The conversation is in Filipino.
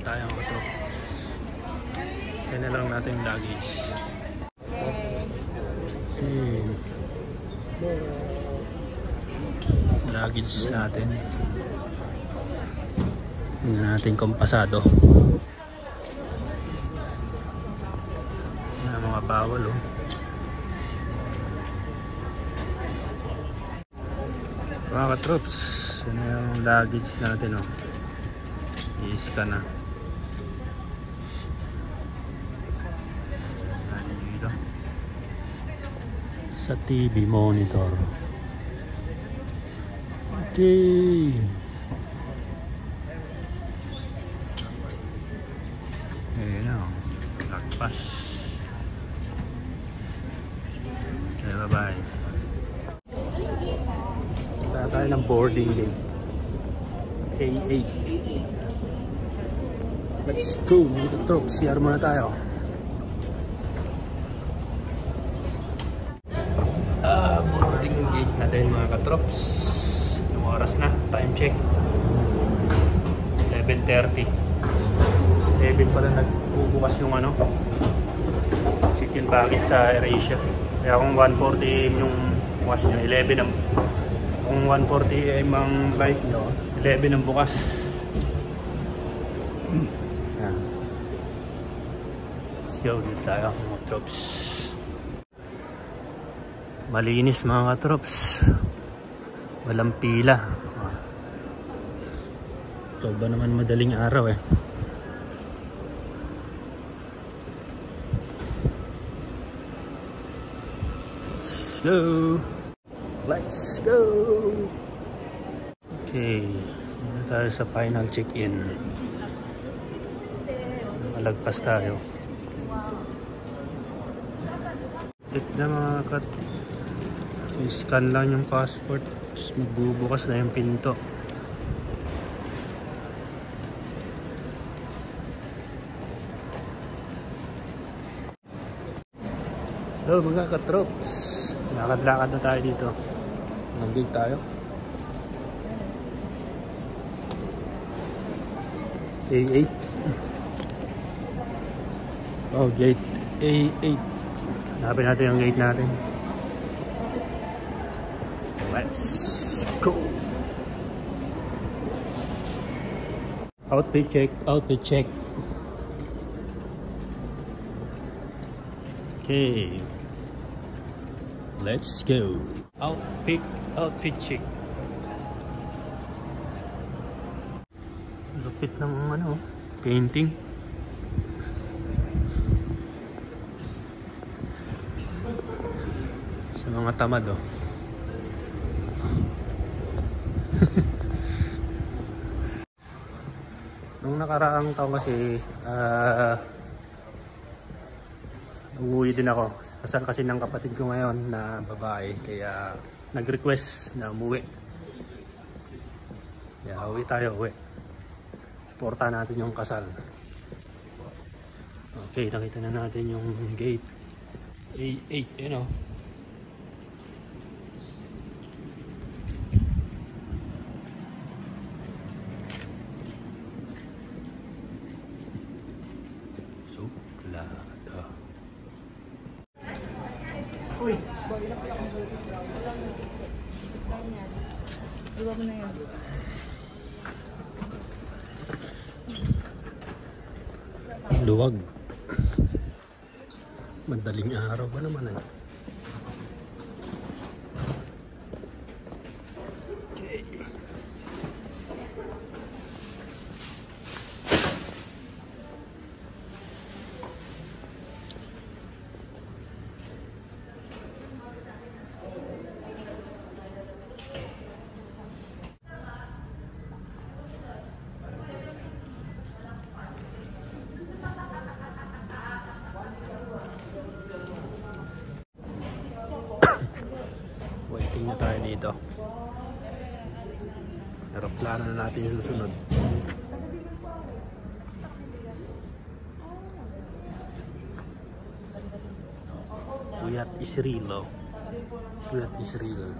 Tayo mga ito. Kaya na lang natin yung luggage. Luggage natin. Tingnan natin kung pasado. Mga bawal oh. Mga ka-troops, yun na yung luggage natin oh. I-scan na. Sa TV monitor. Okay. Ayan na. Lagpas. Okay, bye-bye. Punta tayo ng boarding gate. A8. Let's go. Mga troops. CR muna tayo. Boarding gate natin mga katrops. Yung oras na, time check 11:30. 11 pala nagbubukas yung ano, chicken baggage sa AirAsia. Kaya kung 1:40 AM yung bukas nyo, 11 ang, kung 1:40 AM ang flight nyo, 11 ang bukas. Let's go, dito tayo mga katrops. Malinis mga katrops. Walang pila. Ito ba naman madaling araw eh. So, let's go. Okay, muna tayo sa final check-in. Malagpas tayo. Tignan mga katrops. I-scan lang yung passport, magbubukas na yung pinto. Hello mga katrops, lakad-lakad na tayo dito. Nag-gate tayo. A8. Oh, gate A8. Hanapin natin yung gate natin. Let's go. Outfit check, outfit check. Okay. Let's go. Outfit check. Lupit ng ano, painting. Sa mga tamad oh. Nung nakaraang taon kasi uuwi din ako. Kasal kasi ng kapatid ko ngayon na babae, kaya nag-request na umuwi. Kaya uwi tayo, uwi. Suporta natin yung kasal. Okay, nakita na natin yung gate A8, you know. Uy, iba mo na yan. Luwag. Madaling araw ba naman eh. tayo dito. Aeroplano na natin yung susunod. Puyat Israel. Puyat Israel.